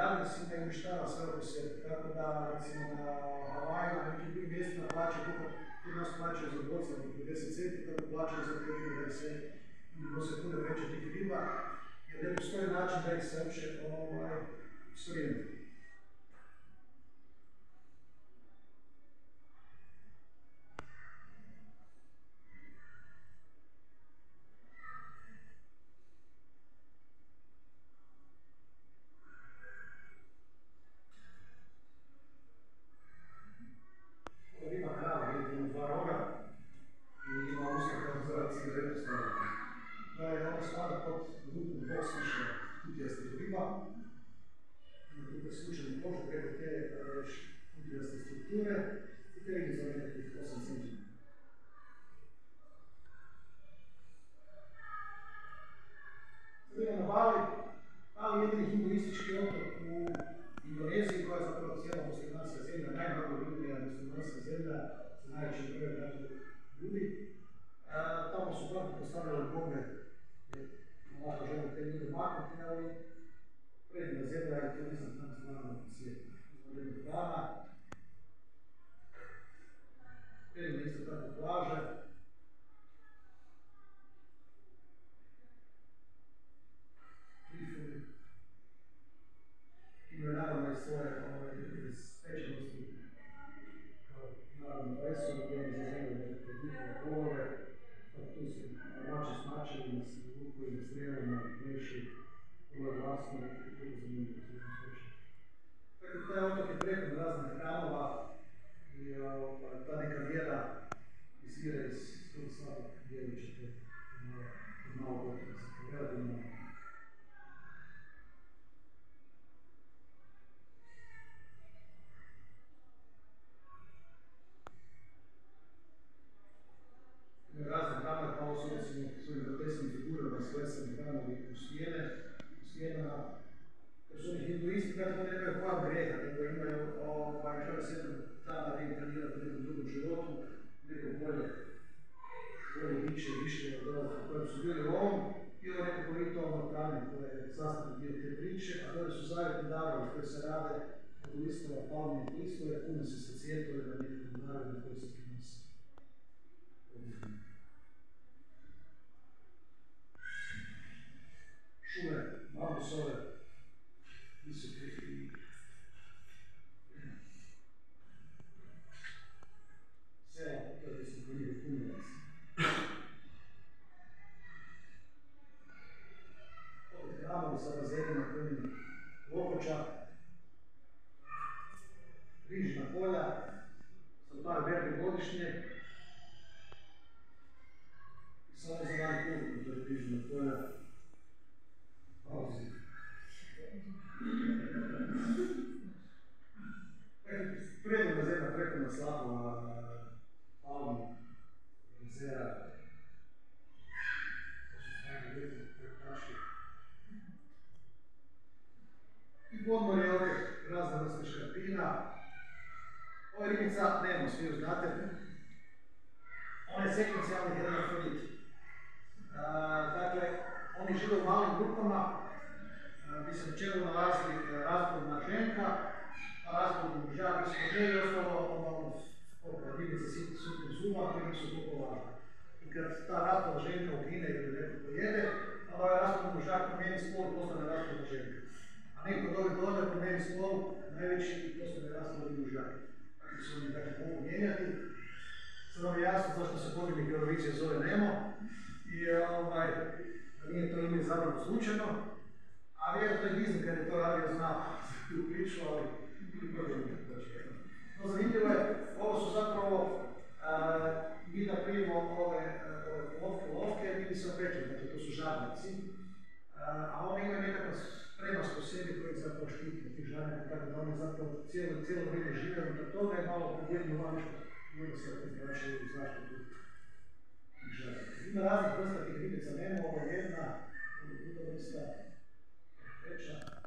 agresivna i uništava sve oko sebe. Tako da, recimo, na Havaju, na nekim drugim mjestima plaćaju kod nas plaćaju za boca od 50 centi, tako plaćaju za te ribe da se nose puno veće tih riba, jer ne postoji način da ih se uopće iskorijeniti. Slučajno može preko te interesne strukture i te vidi za nekakvih 8 cm. Sad idemo na Bali. Bali je jedini hinduistički otok u Indoneziji koja je zapravo cijela muslimanska zemlja, najmnogoljudnija muslimanska zemlja sa najvećim brojem ljudi. Tamo su bar postavljali bombe, ovako žele te ljude maknuti, ali predivna zemlja je turizam tamo stvarno na svijetu. Izvanrednih dana. Predivne isto tako plaže. Trifovi. Imaju naravno i svoje svečanosti kao naravno presu, gdje je za zemlju nekakve njihove polove. Tu se mače s mačevima, s lukovima, s strelama, pleši. Ovo je glasno i to je zanimljivo u svijetom slučaju. Dakle, taj otok je prepun raznih hramova i ta neka vjera izvira iz svakog vjerujućete malo gotovo se pogledimo. Razne hrame, pa ovo su recimo svojim grotesknim figurama sklesani hramovi u stijenama. Jer su oni hinduisti, kada to nemaju plan greha, nego imaju žele se jednom dana reinkarnirati u nekom drugom životu, neko bolje biće, više od ovog u kojem su bili u ovom, i ovo nekako ritualno pravljenje koje je sastavni dio te priče, a koje su zavjetni darovi koje se rade od listova, palminih listova, pune se sa cvjetovima nekakvim darovima koji se prinose. Šume, bambusove, visoke i sela, kada su po njih punovac. Ovdje hramovi sa bazenima punjeni lopoča, rižna polja, sa par berbi godišnje, i samo za van put, to je rižna polja, pauzi. Predivna zemlja, prepuna slapova, palmi, jezera. To su stvarno lijepo prekači. I podmorje ovdje razne vrste škarpina. Ova ribica, nema, svi ju znate, ona je sekvencijalni hermafrodit. Dakle, oni žive u malim grupama, bi se na čelu nalazili razplodna ženka, a razplodni mužak ispod nje i ostalo ribice sitnih zuma koji nisu toliko važne. I kad ta razplodna ženka ugine ili neko pojede, ovaj razplodni mužak promijeni spol i postane razplodna ženka. A neko od ovih doda promijeni spol najveći i postane razplodni mužak. Dakle se oni dakle mogu mijenjati. Sad vam je jasno zašto se pobjednik Eurovizije zove Nemo i da nije to ime izabrano slučajno. A vjerojatno je Disney kad je to radio znao tu priču, ali no, zanimljivo je, ovo su zapravo, mi da primimo ove lovke, vidi se opečeni, dakle to su žarnici, a oni imaju nekakav spremask po sebi koji zapravo štiti tih žarnika, tako da oni zapravo cijelo vrijeme žive unutar toga i malo poglednju vaničko jednostavno vraćaju zaštitu tih žarnika. Ima raznih vrsta tih ribica, nema ovo jedna, ovo druga vrsta, treća.